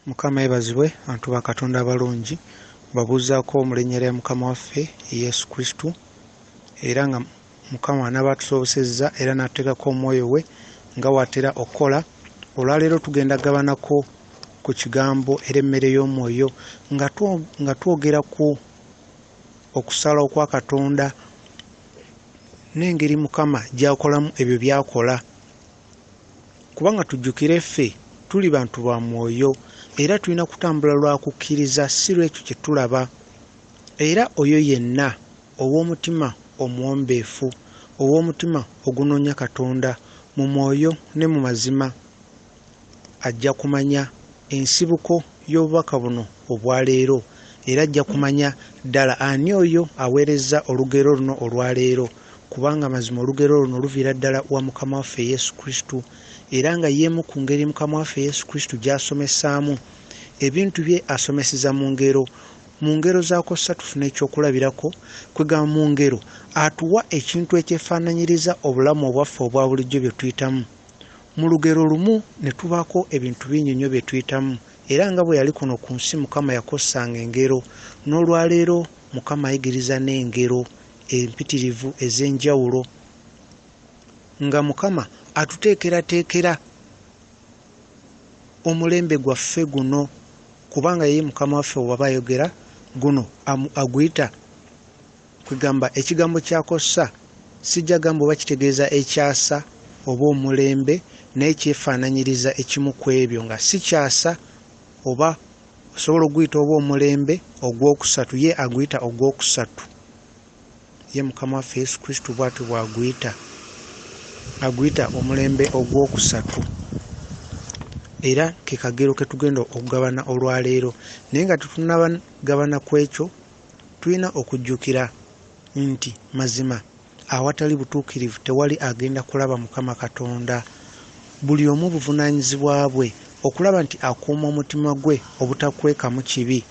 Mukama yebazibwe abantu ba Katonda abalungi babuuzaako omulinnya lya Mukama waffe Yesu Kristo era nga Mukama n'abatusobozesezza era n'atuteekako omwoyo we nga watera okukola. Olwaleero tugenda gabanako ku kigambo era emmere y'omwoyo nga twogera ku okusalawo kwa Katonda n'engeri Mukama gy'akolamu ebyo by'akola, kubanga tujjukire ffe tuli bantu ba mwoyo era tulina kutambula lwa kukkiriza si lwekyo kye tulaba. Era oyo yenna ow'omutima omuwombeefu, ow'omutima ogunoonya Katonda mu mwoyo ne mu mazima ajja kumanya ensibuko y'obubaka buno obwaleero, era ajja kumanya ddala ani oyo aweerezza olugero luno olwaleero, kubanga mazima olugero luno luviira ddala wa Mukama waffe Yesu Kristo, era nga yeemu ku ngeri Mukama waffe Yesu Kristo gy'asomesaamu ebintu bye asomeseza mu ngero zaako ssatu tufuna ekyokulabirako. Kwegamba mu ngero atuwa ekintu ekyefaananyiriza obulamu obwaffe obwa bulijjo bye tuyitamu. Mu lugero lumu ne tubaako ebintu binnyonnyo bye tuyitamu, era nga bwe yali kuno ku nsi Mukama yakossanga engero, n'olwaleero Mukama ayigiriza n'engero empitirivu ez'enjawulo, nga Mukama atuteekerateekera omulembe gwaffe guno, kubanga ye Mukama waffe bw'aba ayogera guno aguyita kwegamba ekigambo ky'akossa sijja gamba oba kitegeeza ekyasa oba omulembe naye kyefaananyiriza ekimu ku ebyo, nga si kyasa oba osobola oguyita oba omulembe ogwokusatu, ye aguyita ogwokusatu. Ye Mukama waffe Yesu Kristo bw'atyo bw'aguyita, aguyita omulembe ogwokusatu. Era ke kagero ke tugenda okugabana olwaleero, naye nga tetunnabagabana ku ekyo tulina okujjukira nti mazima awatali butuukirivu tewali agenda kulaba Mukama Katonda. Buli omu buvunaanyizibwa bwe okulaba nti akuuma omutima gwe obutakwekamu kibi.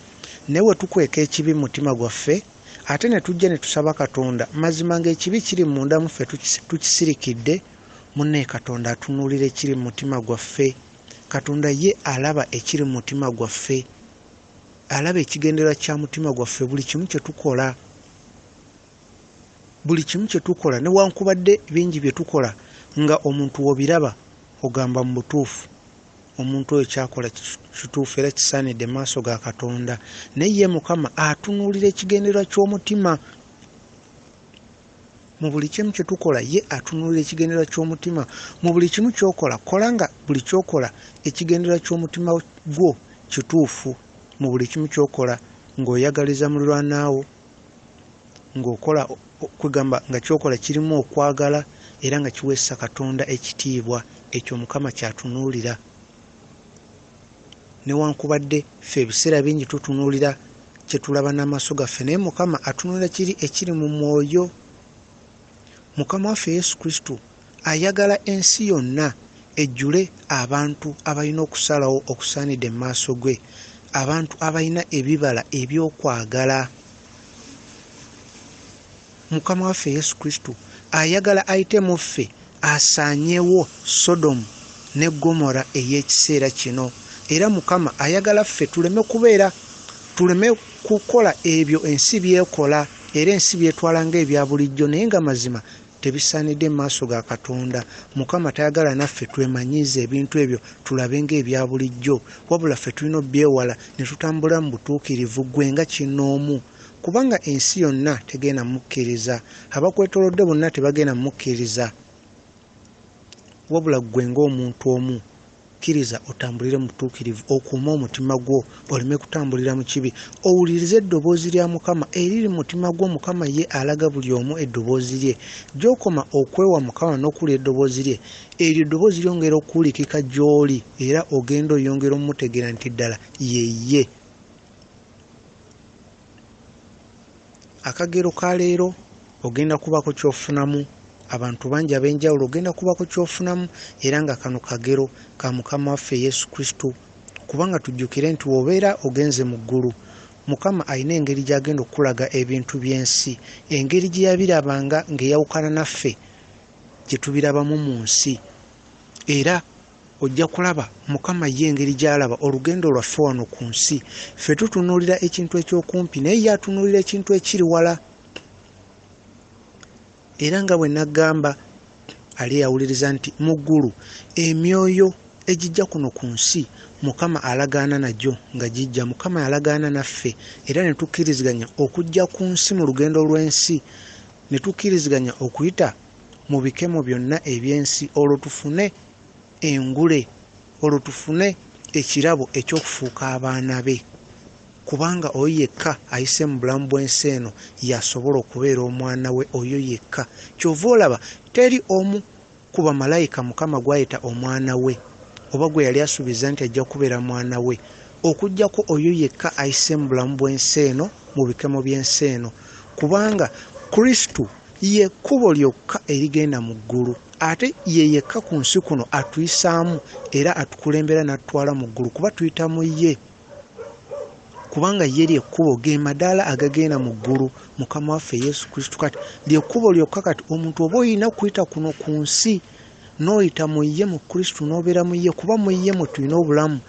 Naye bwe tukweka ekibi mu mutima gwaffe ate ne tujja ne tusaba Katonda, mazima ng'ekibi kiri munda muffe tukisirikidde, munne Katonda atunuulira ekiri mu mutima gwaffe. Katonda ye alaba ekiri mu mutima gwaffe, alaba ekigendererwa kya mutima gwaffe buli kimu kye tukola. Buli kimu kye tukola newankubadde bingi bye tukola nga omuntu w'obiraba ogamba mu butuufu omuntu oyo kyakola kituufu era kisaanidde maaso ga Katonda, naye ye Mukama atunuulira ekigendererwa ky'omutima. Mu buli kimu kye tukola ye atunuulira ekigendererwa ky'omutima. Mu buli kimu ky'okola kola nga buli ky'okola ekigendererwa ky'omutima gwo kituufu. Mu buli kimu ky'okola ng'oyagaliza muliraanwo, ng'okola kwegamba nga ky'okola kirimu okwagala era nga kiweesa Katonda ekitiibwa, ekyo Mukama kyatunuulira. Newankubadde ffe ebiseera bingi tutunuulira kye tulaba n'amaaso gaffe, naye Mukama atunuulira ekiri mu mwoyo. Mukama waffe Yesu Kristo ayagala ensi yonna ejjule abantu abalina okusalawo okusaanidde mu maaso ge, abantu abalina ebibala eby'okwagala. Mukama waffe Yesu Kristo ayagala ayite mu ffe asaanyewo Sodomu ne Gomora ey'ekiseera kino, era Mukama ayagala ffe tuleme kukola ebyo ensi byekola era ensi byetwala ng'ebya bulijjo, naye nga mazima tebisaanidde mu maaso ga Katonda. Mukama tayagala naffe twemanyiize ebintu ebyo tulabe ng'ebya bulijjo, wabula ffe tulina obyewala ne tutambula mu butuukirivu gwe nga kinnoomu, kubanga ensi yonna tegenda mukkiriza, abakwetoolodde bonna tebagenda mukkiriza, wabula gwe ng'omuntu omu kkiriza otambulire mu butuukirivu, okuuma omutima gwo oleme kutambulira mu kibi, owulirize eddoboozi lya Mukama eriri mu mutima gwo. Mukama ye alaga buli omu eddoboozi lye. Gy'okoma okwewa Mukama n'okuwulira eddoboozi lye, eryo eddoboozi lyongera okuwulikika gy'oli era ogenda oyongera omutegeera nti ddala ye. Akagero ka leero ogenda kubako ky'ofunamu, abantu bangi ab'enjawulo ogenda kubako ky'ofunamu, era nga kano kagero ka Mukama waffe Yesu Kristo, kubanga tujjukire nti w'obeera ogenze mu ggulu, Mukama alina engeri gy'agenda okulaga ebintu by'ensi, engeri gye yabirabanga ng'eyawukana naffe gye tubirabamu mu nsi. Era ojja kulaba Mukama ye engeri gy'alaba olugendo lwaffe wano ku nsi. Ffe tutunuulira ekintu ekyokumpi naye ye atunuulira ekintu ekiri wala. Era nga bwe nagamba ali yawuliriza nti mu ggulu emyoyo egijja kuno ku nsi Mukama alagaana najjo nga gijja. Mukama alagaana naffe era ne tukkiriziganya okujja ku nsi mu lugendo lw'ensi, ne tukkiriziganya okuyita mu bikemo byonna eby'ensi olwo tufune engule, olwo tufune ekirabo eky'okufuuka abaana be, kubanga oyo yekka ayise mu bulamu bw'ensi eno yasobola okubeera omwana we, oyo yekka. Kyova olaba teri omu ku bamalayika Mukama gwayita omwana we oba gwe yali asuubiza nti ajja kubeera mwana we okujjako oyo yekka ayise mu bulamu bw'ensi eno mu bikemo by'ensi eno, kubanga Kristo ye kkubo lyokka erigenda mu ggulu, ate ye yekka ku nsi kuno atuyisaamu era atukulembera n'atutwala mu ggulu kuba tuyita mu ye, kubanga ye lyekkubo ge madaala agagenda mu ggulu. Mukama waffe Yesu Kristo kati lyekkubo lyokka. Kati omuntu oba olina kuyita kuno ku nsi n'oyita mu ye mu Kristo n'obeera mu ye, kuba mu ye mwe tulina obulamu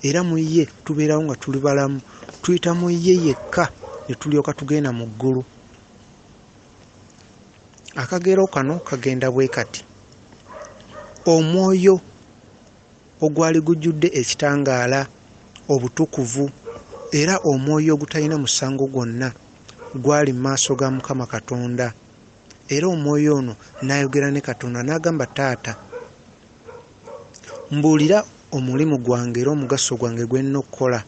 era mu ye tubeerawo nga tuli balamu. Tuyita mu ye yekka ne tulyoka tugenda mu ggulu. Akagero kano kagenda bwe kati: omwoyo ogwali gujjudde ekitangaala, obutukuvu era omwoyo ogutalina musango gwonna gwali mu maaso ga Mukama Katonda. Era omwoyo ono n'ayogera ne Katonda n'agamba, Taata, mbuulira omulimu gwange era omugaso gwange gwe nnina okukola.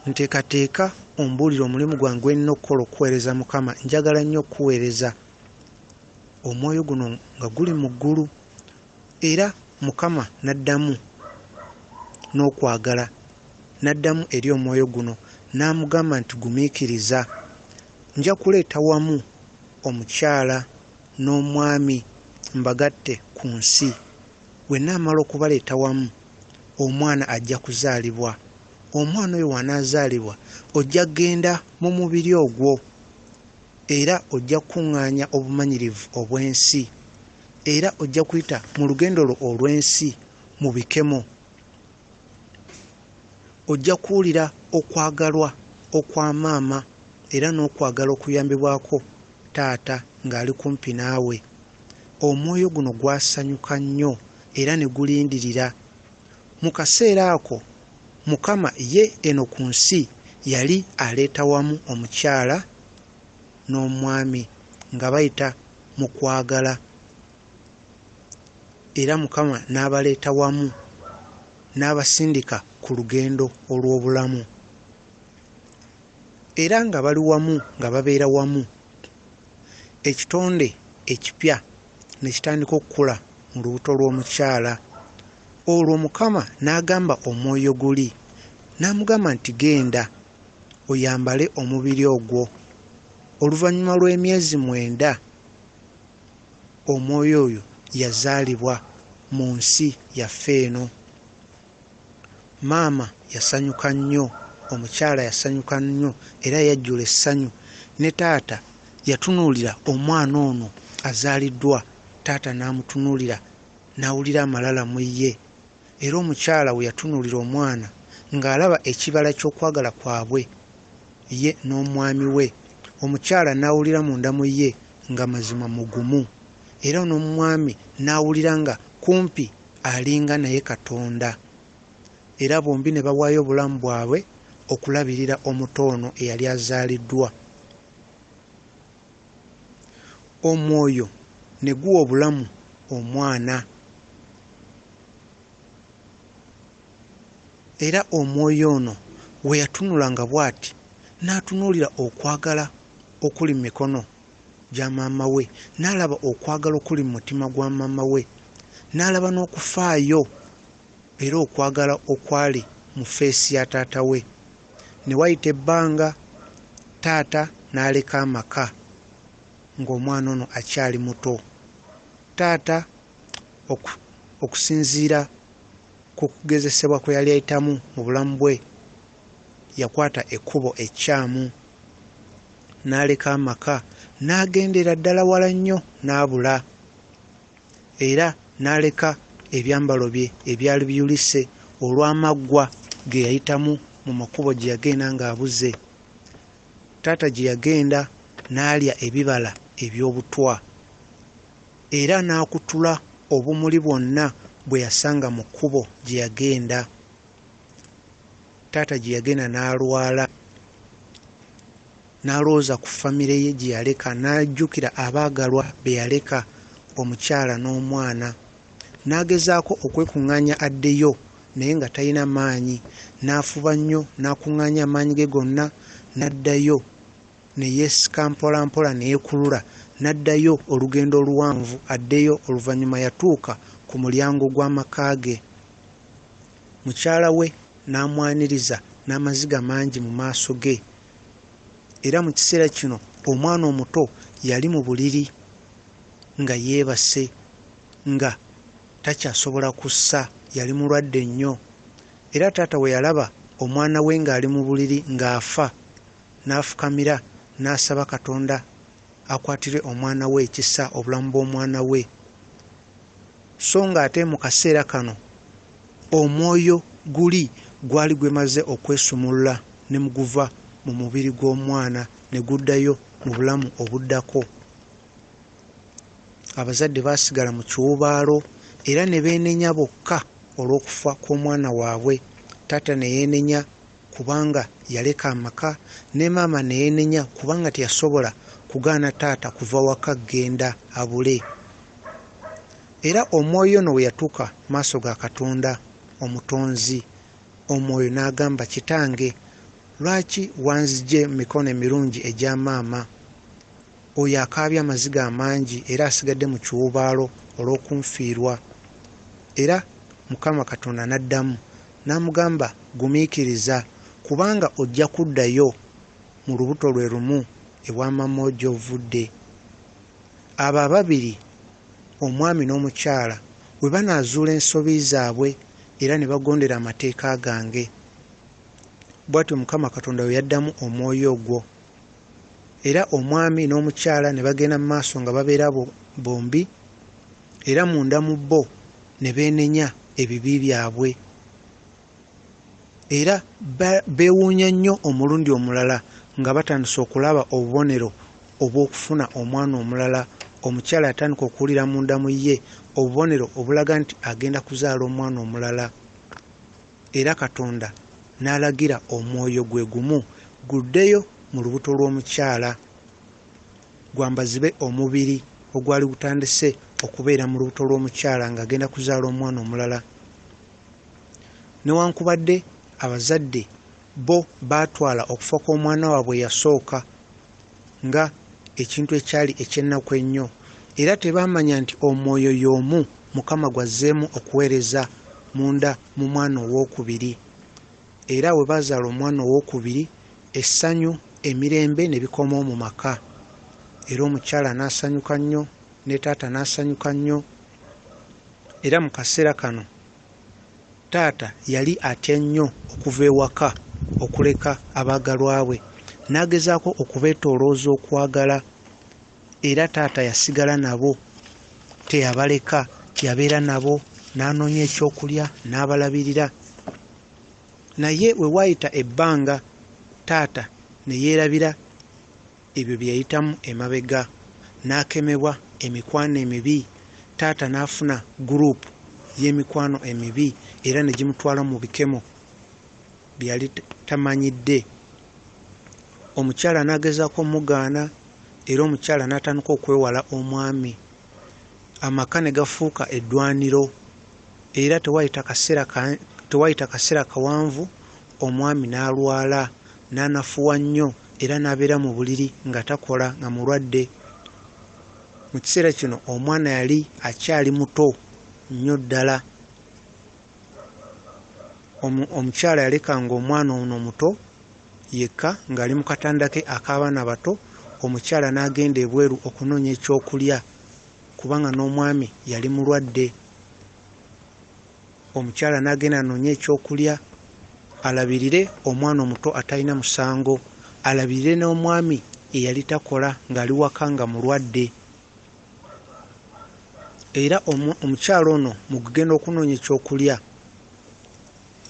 Nteekateeka ombuulire omulimu gwange gwe nnina okukola okuweereza Mukama. Njagala nnyo okuweereza. Omwoyo guno nga guli mu ggulu, era Mukama n'addamu n'okwagala, n'addamu eri omwoyo guno n'amugamba nti gumiikiriza, nja kuleeta wamu omukyala n'omwami mbagatte ku nsi. Bwe naamala okubaleeta wamu, omwana ajja kuzaalibwa. Omwana oyo wanaazaalibwa ojja kgenda mu mubiri ogwo era ojja kuŋŋaanya obumanyirivu obw'ensi, era ojja kuyita mu lugendo lwo olw'ensi mu bikemo. Ojja kuwulira okwagalwa okwa maama era n'okwagala okuyambibwako taata ng'ali kumpi naawe. Omwoyo guno gwasanyuka nnyo era ne gulindirira. Mu kaseera ako Mukama ye eno ku nsi yali aleeta wamu omukyala n'omwami nga bayita mu kwagala, era Mukama n'abaleeta wamu n'abasindika ku lugendo olw'obulamu. Era nga bali wamu, nga babeera wamu, ekitonde ekipya ne kitandika okukula mu lubuto lw'omukyala. Olwo Mukama n'agamba omwoyo guli, n'amugamba nti genda oyambale omubiri ogwo. Oluvannyuma lw'emyezi 9 omwoyo oyo yazaalibwa mu nsi yaffe eno. Maama yasanyuka nnyo, omukyala yasanyuka nnyo era yajjula essanyu. Ne taata yatunuulira omwana ono azaaliddwa, taata n'amutunuulira n'awulira amalala mu ye. Era omukyala we yatunuulira omwana ng'alaba ekibala ky'okwagala kwabwe ye n'omwami we, omukyala n'awulira munda mu ye nga mazima mugumu, era n'omwami n'awulira nga kumpi alinga naye Katonda. Era bombi ne bawaayo obulamu bwabwe okulabirira omuto ono eyali azaaliddwa. Omwoyo ne guwa obulamu omwana, era omwoyo ono we yatunulanga bw'ati n'atunuulira okwagala okuli mu mikono gya maama we, n'alaba okwagala okuli mu mutima gwa maama we, n'alaba n'okufaayo era okwagala okwali mu feesi ya taata we. Ne wayita ebbanga, taata n'aleka amaka ng'omwana ono akyali muto. Taata okusinziira ku kugezesebwa kwe yali ayitamu mu bulamu bwe, yakwata ekkubo ekyamu, n'aleka amaka n'agendera ddala wala nnyo n'abula, era n'aleka ebyambalo bye ebyali biyulise olw'amaggwa ge yayitamu mu makubo gye yagenda ng'abuze. Taata gye yagenda n'alya ebibala eby'obutwa era n'akutula obumuli bwonna bwe yasanga mu kkubo gye yagenda. Taata gye yagenda n'alwala, n'alowooza ku famire ye gye yaleka, n'ajjukira abaagalwa be yaleka, omukyala n'omwana. N'agezaako okwekuŋŋaanya addeyo naye nga talina maanyi, n'afuba nnyo n'akuŋŋaanya amaanyi ge gonna, n'addayo ne yeesika mpola mpola ne yeekulula, n'addayo olugendo oluwanvu addeyo. Oluvannyuma yatuuka ku mulyango gw'amaka ge. Mukyala we n'amwaniriza n'amaziga mangi mu maaso ge, era mu kiseera kino omwana omuto yali mu buliri nga yeebase, nga takyasobola kussa, yali mulwadde nnyo. Era taata we yalaba omwana we ng'ali mu buliri ng'afa, n'afukamira n'asaba Katonda akwatire omwana we ekisa, obulamu bw'omwana we. So ng'ate mu kaseera kano omwoyo guli gwali gwemaze okwesumulula ne muguva mu mubiri gw'omwana ne guddayo mu bulamu obuddako. Abazadde baasigala mu kiwubaalo era ne beenenya bokka olw'okufa kw'omwana waabwe. Taata ne yeenenya kubanga yaleka amaka, ne maama ne yeenenya kubanga teyasobola kugaana taata kuva waka genda abule. Era omwoyo no we yatuuka maaso ga Katonda omutonzi, omwoyo n'agamba, kitange, lwaki wanzigye mu mikono emirungi egya maama? Oyo akaabye amaziga amangi era asigadde mu kiwubaalo olw'okunfiirwa. Era Mukama Katonda n'addamu n'amugamba, gumiikiriza kubanga ojja kuddayo mu lubuto lwe lumu ewa maama wo gy'ovudde. Abo ababiri, omwami n'omukyala, bwe banaazuula ensobi zaabwe era ne bagondera amateeka gange, bw'atyo Mukama Katonda we yaddamu omwoyo ogwo. Era omwami n'omukyala ne bagenda mu maaso nga babeera bombi, era munda mu bo ne beenenya ebibi byabwe. Era beewuunya nnyo omulundi omulala nga batandise okulaba obubonero obw'okufuna omwana omulala. Omukyala yatandika okuwulira munda mu ye obubonero obulaga nti agenda kuzaala omwana omulala. Era Katonda n'alagira omwoyo gwe gumu guddeyo mu lubuto lw'omukyala, gwambazibe omubiri ogwali gutandise okubeera mu lubuto lw'omukyala ng'agenda kuzaala omwana omulala. Newankubadde abazadde bo baatwala okufa kw'omwana waabwe yasooka nga ekintu ekyali eky'ennaku ennyo, era tebaamanya nti omwoyo y'omu Mukama gwazzeemu okuweereza munda mu mwana owookubiri. Era we bazaala omwana owookubiri, essanyu, emirembe ne bikomawo mu maka. Era omukyala n'asanyuka nnyo ne taata n'asanyuka nnyo. Era mu kaseera kano taata yali atya nnyo okuva ewaka okuleka abaagalwa be, n'agezaako okubeetoolooza okwagala. Era taata yasigala nabo, teyabaleka, yabeera nabo, n'anoonya ekyokulya n'abalabirira. Naye we waayita ebbanga, taata ne yeerabira ebyo bye yayitamu emabega, n'akemebwa emikwano emibi. Taata n'afuna guruupu y'emikwano emibi era ne gimutwala mu bikemo bye yali tamanyidde. Omukyala n'agezaako omugaana era omukyala n'atandika okwewala omwami. Amaka ne gafuuka eddwaniro era tewaayita kaseera kawanvu omwami n'alwala, n'anafuwa nnyo era n'abeera mu buliri nga takola, nga mulwadde. Mu kiseera kino omwana yali akyali muto nnyo ddala. Omukyala yalekanga omwana ono omuto yekka ng'ali mu katanda ke ak'abaana bato. Omukyala n'agenda ebweru okunoonya ekyokulya kubanga n'omwami yali mulwadde. Omukyala n'agenda anoonye ekyokulya alabirire omwana omuto atalina musango, alabirire n'omwami eyali takola ng'ali waka nga mulwadde. era omukyalo ono mu kugenda okunoonya ekyokulya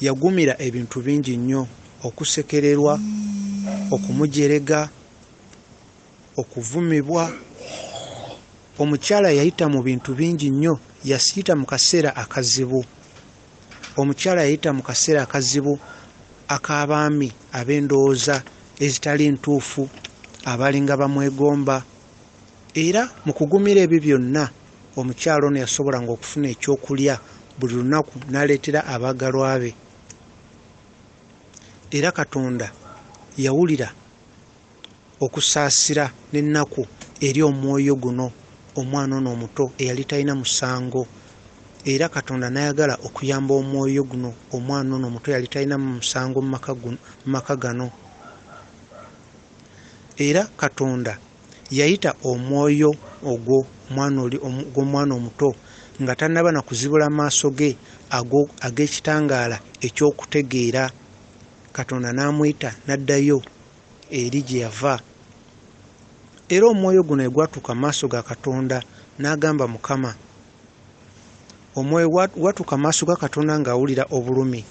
yagumira ebintu bingi nnyo, okusekererwa, okumujerega, okuvumibwa. Omukyala yayita mu bintu bingi nnyo, yasiyita mu kaseera akazibu. Omukyala yayita mu kaseera akazibu ak'abaami ab'endowooza ezitali ntuufu, abalinga bamwegomba. Era mu kugumira ebyo byonna omukyala ono yasobolanga okufuna ekyokulya buli lunaku n'aleetera abaagalwa be. Era Katonda yawulira okusaasira n'ennaku eri omwoyo guno omwana ono omuto eyali talina musango. Era Katonda n'ayagala okuyamba omwoyo guno omwana ono omuto eyali talina musango mu maka gano. Era Katonda yayita omwoyo ogwo gw'omwana omuto nga tannaba na kuzibula maaso ge ag'ekitangaala eky'okutegeera. Katonda n'amuyita n'addayo eri gye yava. Era omwoyo guno egwatuuka maaso ga Katonda n'agamba Mukama. Omwoyo gwatuuka maaso ga Katonda ng'awulira obulumi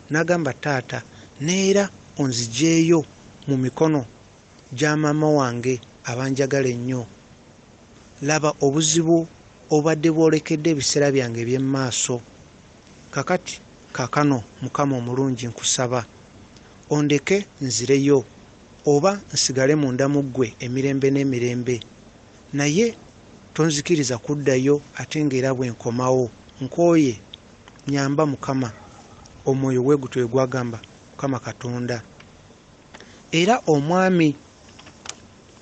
n'agamba Taata, neera onzijeeyo mu mikono gya maama wange abanjagala ennyo. Laba obuzibu obadde bwolekedde ebiseera byange eby'emaaso. Kakati kaakano Mukama omulungi, nkusaba ondeke nzireyo, oba nsigale munda mu ggwe emirembe n'emirembe, naye tonzikiriza kuddayo ate ng'era bwe nkomawo. Nkooye nyamba Mukama. Omwoyo gwe gutyo gwagamba Mukama Katonda. Era omwami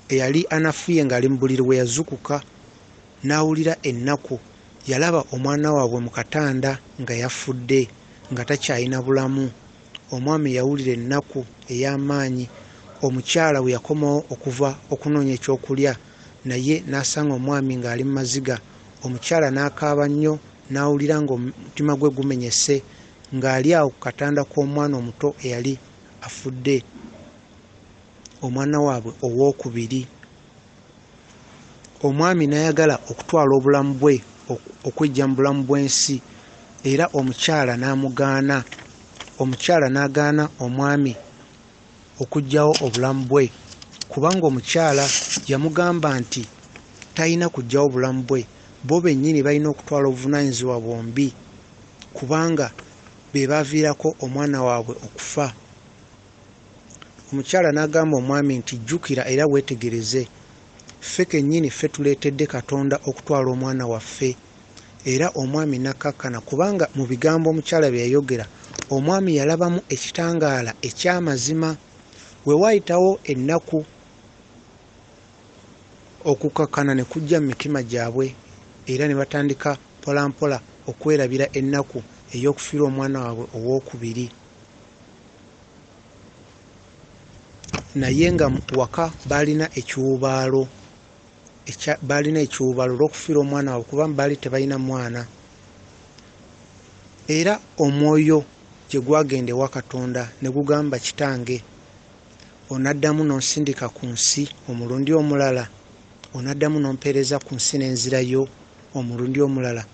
eyali anafuye ng'ali mu buliri we yazukuka n'awulira ennaku, yalaba omwana waabwe mu katanda nga yafudde, nga takyalina bulamu. Omwami yawulira ennaku ey'amaanyi. Omukyala bwe yakomawo okuva okunoonya ekyokulya, naye n'asanga omwami ng'ali mu maziga. Omukyala n'akaaba nnyo, n'awulira ng'omutima gwe gumenyese, ng'ali awo ku katanda k'omwana omuto eyali afudde, omwana waabwe owookubiri. Omwami n'ayagala okutwala obulamu bwe, okweggya mu bulamu bw'ensi, era omukyala n'amugaana. Omukyala n'agaana omwami okuggyawo obulamu bwe, kubanga omukyala yamugamba nti talina kuggyawo obulamu bwe, bo bennyini balina okutwala obuvunaanyizibwa bombi, kubanga be baaviirako omwana waabwe okufa. Omukyala n'agamba omwami nti jjukira era weetegereze, ffe kennyini ffe tuleetedde Katonda okutwala omwana waffe. Era omwami n'akkakkana, kubanga mu bigambo omukyala bye yayogera omwami yalabamu ekitangaala eky'amazima. We waayitawo ennaku, okukkakkana ne kujja mu mitima gyabwe, era ne batandika mpolampola okwerabira ennaku ey'okufiira omwana waabwe owookubiri. Naye nga waka baalina ekiwubaalo olw'okufiira omwana waabwe, kubanga baali tebalina mwana. Era omwoyo gye gwagenda ewa Katonda ne gugamba kitange, onaddamu n'onsindika ku nsi omulundi omulala, onaddamu n'ompeereza ku nsi n'enzirayo omulundi omulala.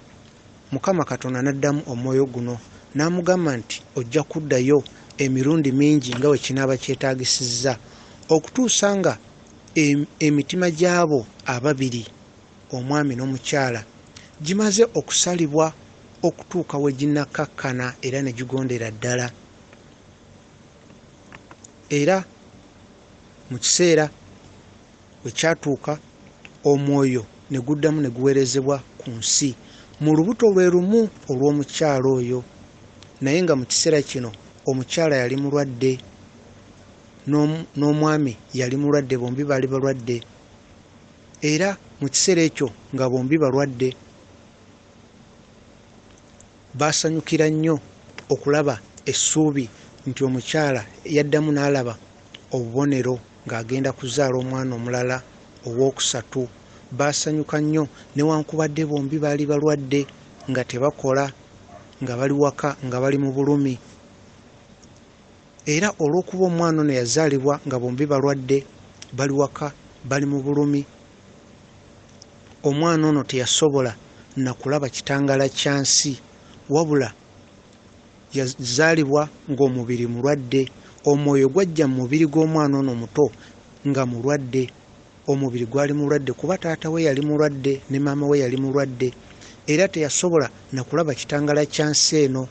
Mukama Katonda n'addamu omwoyo guno n'amugamba nti ojja kuddayo emirundi mingi nga bwe kinaaba kyetaagisizza, okutuusa nga emitima gy'abo ababiri, omwami n'omukyala, gimaze okusalibwa okutuuka we ginnakkakkana era ne gigondera ddala. Era mu kiseera bwe kyatuuka, omwoyo ne guddamu ne guweerezebwa ku nsi mu lubuto lwe lumu olw'omukyala oyo. Naye nga mu kiseera kino omukyala yali mulwadde n'omwami yali mulwadde, bombi baali balwadde. Era mu kiseera ekyo nga bombi balwadde, baasanyukira nnyo okulaba essuubi nti omukyala yaddamu n'alaba obubonero ng'agenda kuzaala omwana omulala owookusatu. Baasanyuka nnyo newankubadde bombi baali balwadde nga tebakola, nga bali waka nga bali mu bulumi. Era olw'okuba omwana ono yazaalibwa nga bombi balwadde, bali waka, bali mu bulumi, omwana ono teyasobola na kulaba kitangala kya nsi, wabula yazaalibwa ng'omubiri mulwadde. Omwoyo gwajja mu mubiri gw'omwana ono muto nga mulwadde. Omubiri gwali mulwadde kuba taata we yali mulwadde ne maama we yali mulwadde, era teyasobola na kulaba kitangala kya nsi eno.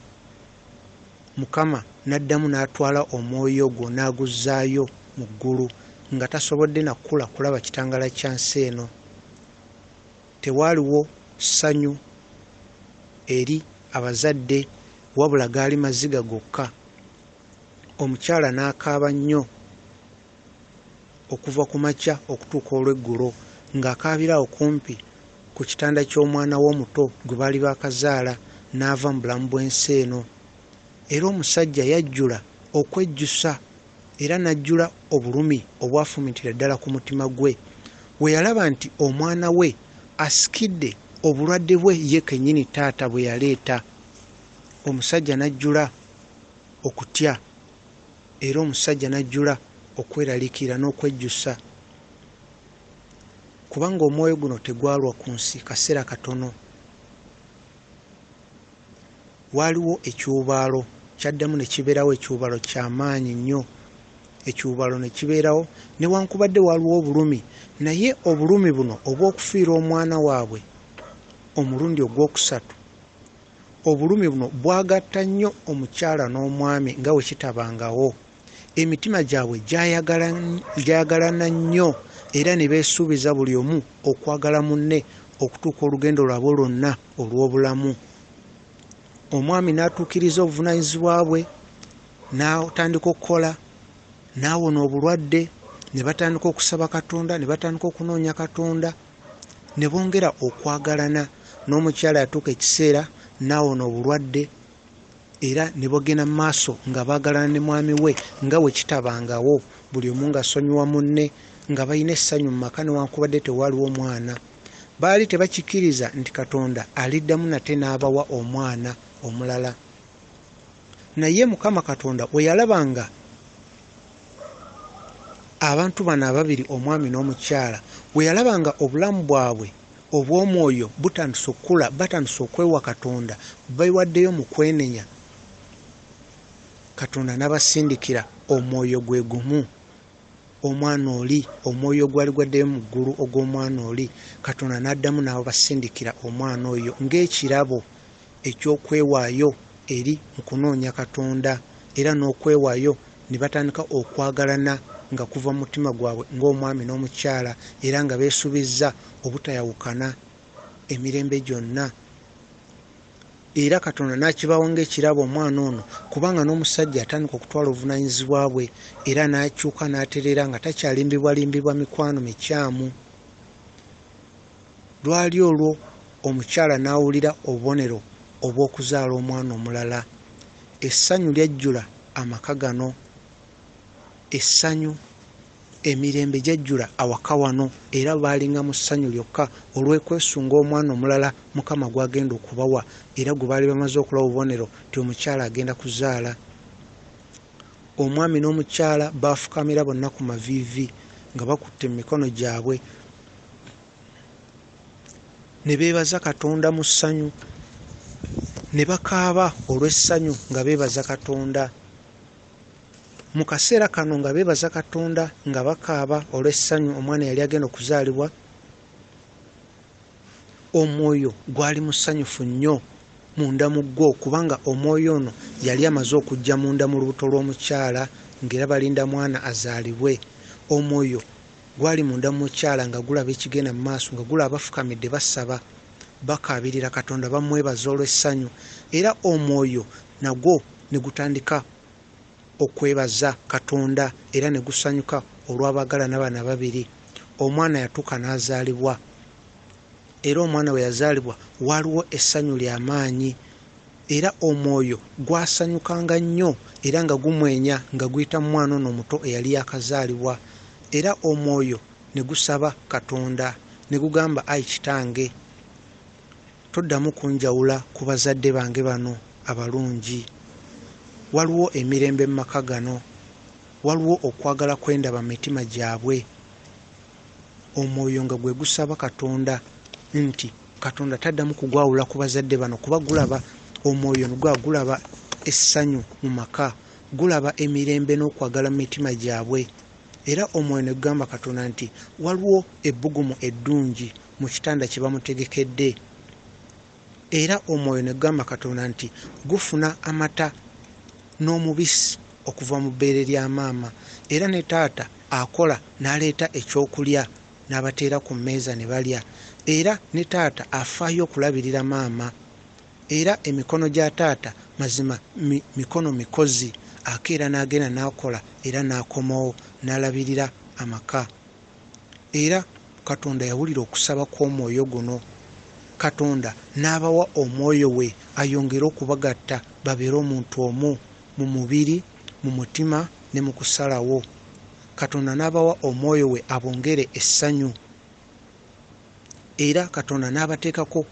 Mukama n'addamu n'atwala omwoyo gwo n'aguzzaayo mu ggulu nga tasobodde na kula kulaba kitangala kya nsi eno. Tewaaliwo ssanyu eri abazadde, wabula gaali maziga gokka. Omukyala n'akaaba nnyo okuva ku makya okutuuka olw'eggulo ng'akaabira okumpi ku kitanda ky'omwana we omuto gwe baali baakazaala, n'ava mu bulamu bw'ensi eno. Era omusajja yajjula okwejjusa era n'ajjula obulumi obwafumitira ddala ku mutima gwe. We yalaba nti omwana we asikidde obulwadde bwe ye kennyini taata bwe yaleeta. Omusajja n'ajjula okutya era omusajja n'ajjula okweraliikirira n'okwejjusa, kubanga omwoyo guno tegwalwa ku nsi kaseera katono. Waaliwo ekyubaalo, kyaddamu ne kibeerawo ekyubaalo ky'amaanyi nnyo. Ekyubaalo ne kibeerawo newankubadde waaliwo obulumi, naye obulumi buno obw'okufiira omwana waabwe omulundi ogwokusatu, obulumi buno bwagatta nnyo omukyala n'omwami nga bwe kitabangawo. Emitima gyabwe gyayagalana nnyo era ne beesuubiza buli omu okwagala munne okutuuka olugendo lwabwe lwonna olw'obulamu. Omwami n'atuukiriza obuvunaanyizibwa bwe, n'atandika okukola, n'awona obulwadde, ne batandika okusaba Katonda, ne batandika okunoonya Katonda, ne bongera okwagalana. N'omukyala yatuuka ekiseera n'awona obulwadde era ne bogenda mu maaso nga baagalana ne mwami we nga bwe kitabangawo, buli omu ng'asonyiwa munne, nga balina essanyu mu maka newankubadde tewaaliwo mwana. Baali tebakikkiriza nti Katonda aliddamu nate n'abawa omwana omulala. Naye Mukama Katonda bwe yalabanga abantu bano ababiri, omwami n'omukyala, bwe yalabanga obulamu bwabwe obw'omwoyo butandise okukula, batandise okwewa Katonda, beewaddeyo mu kwenenya, Katonda n'abasindikira omwoyo gwe gumu, omwana oli, omwoyo gwali gwaddeyo mu ggulu ogw'omwana oli. Katonda n'addamu n'abasindikira omwana oyo ng'ekirabo eky'okwewaayo eri mu kunoonya Katonda, era n'okwewaayo ne batandika okwagalana nga kuva mu mutima gwabwe ng'omwami n'omukyala, era nga beesuubizza obutayawukana emirembe gyonna. Era Katonda n'akibawo ng'ekirabo omwana ono, kubanga n'omusajja atandika okutwala obuvunaanyizibwa bwe era n'akyuka n'atereera nga takyalimbibwalimbibwa mikwano mikyamu. Lwali olwo omukyala n'awulira obubonero obw'okuzaala omwana omulala. Essanyu lyajjula amaka gano, essanyu, emirembe gyajjula awaka wano, era baalinga mu ssanyu lyokka olw'okwesunga omwana omulala Mukama gw'agenda okubawa, era gwe baali bamaze okulaba obubonero nti omukyala agenda kuzaala. Omwami n'omukyala baafukamira bonna ku maviivi nga bakutte mu mikono gyabwe, ne beebaza Katonda mu ssanyu, ne bakaaba olw'essanyu nga beebaza Katonda. Mu kaseera kano nga beebaza Katonda nga bakaaba olw'essanyu omwana yali agenda okuzaalibwa, omwoyo gwali musanyufu nnyo munda mu gwo, kubanga omwoyo ono yali amaze okujja munda mu lubuto lw'omukyala ng'era balinda mwana azaalibwe. Omwoyo gwali munda mu mukyala nga gulaba ekigenda mu maaso, nga gulaba bafukamidde basaba, bakaabirira Katonda, bamwebaza olw'essanyu, era omwoyo nagwo ne gutandika okwebaza Katonda era ne gusanyuka olw'abaagalana bano ababiri. Omwana yatuuka n'azaalibwa, era omwana we yazaalibwa waaliwo essanyu ly'amaanyi, era omwoyo gwasanyukanga nnyo era nga gumwenya nga guyita mu mwana ono omuto eyali yakazaalibwa. Era omwoyo ne gusaba Katonda ne gugamba, ayi Kitange, toddamu kunjawula ku bazadde bange bano abalungi. Waliwo emirembe mu maka gano, waliwo okwagala kwendaba mu mitima gyabwe. Omwoyo nga gwe gusaba Katonda nti Katonda taddamu kugwawula ku bazadde bano kuba gulaba omwoyo gulaba essanyu mu maka, gulaba emirembe n'okwagala mu mitima gyabwe. Era omwoyo ne gugamba Katonda nti waliwo ebbugumu eddungi mu kitanda kye bamutegekedde. Era omwoyo ne gugamba Katonda nti gufuna amata n'omubisi okuva mu bbeere lya maama. Era ne taata akola n'aleeta ekyokulya n'abateera ku mmeeza ne balya. Era ne taata afaayo okulabirira maama. Era emikono gya taata mazima mikono mikozi, akeera n'agenda n'akola era n'akomawo n'alabirira amaka. Era Katonda yawulira okusaba kw'omwoyo guno. Katonda n'abawa omwoyo we ayongere okubagatta babeere omuntu omu mu mubiri, mu mutima ne mu kusalawo. Katonda n'abawa omwoyo we abongere essanyu. Era Katonda n'abateekako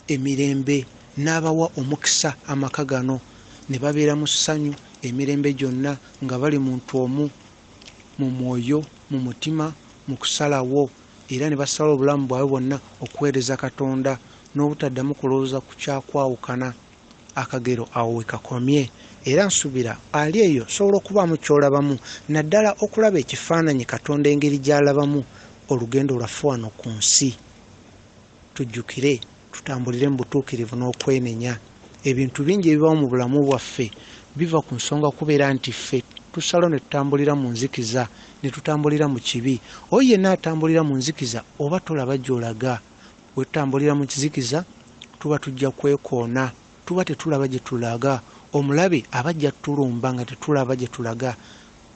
emirembe, n'abawa omukisa amaka gano ne babeera mu ssanyu emirembe gyonna nga bali muntu omu mu mwoyo, mu mutima, mu kusalawo. Era ne basala obulamu bwabwe bwonna okuweereza Katonda n'obutaddamu kulowooza ku kyakwawukana. Akagero awo we kakomye. Era nsubira ali eyo sobola okubaamu ky'olabamu, naddala okulaba ekifaananyi Katonda engeri gy'alabamu olugendo lwaffe wano ku nsi. Tujjukire tutambulire mu butuukirivu n'okwenenya. Ebintu bingi ebibawo mu bulamu bwaffe biva ku nsonga kubeera nti ffe tusala ne tutambulira mu nzikiza, ne tutambulira mu kibi. Oyo yenna atambulira mu nzikiza oba tolaba gy'olaga. Bwe tutambulira mu kizikiza tuba tujja kwekoona, tuba tetulaba gye tulaga. Omulabe abajja tulumba nga tetulaba gye tulaga.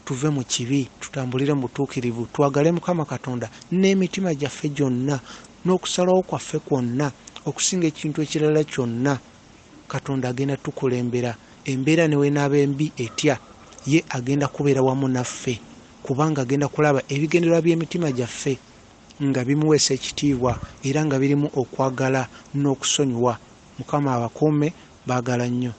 Tuve mu kibi tutambulire mu butuukirivu, twagale Mukama Katonda n'emitima gyaffe gyonna n'okusalawo kwaffe kwonna, okusinga ekintu ekirala kyonna. Katonda agenda tukulembera. Embeera ne wenaaba embi etya, ye agenda kubeera wamu naffe, kubanga agenda kulaba ebigendererwa by'emitima gyaffe nga bimuweesa ekitiibwa era nga birimu okwagala n'okusonyiwa. Mukama abakuume, baagala nnyo.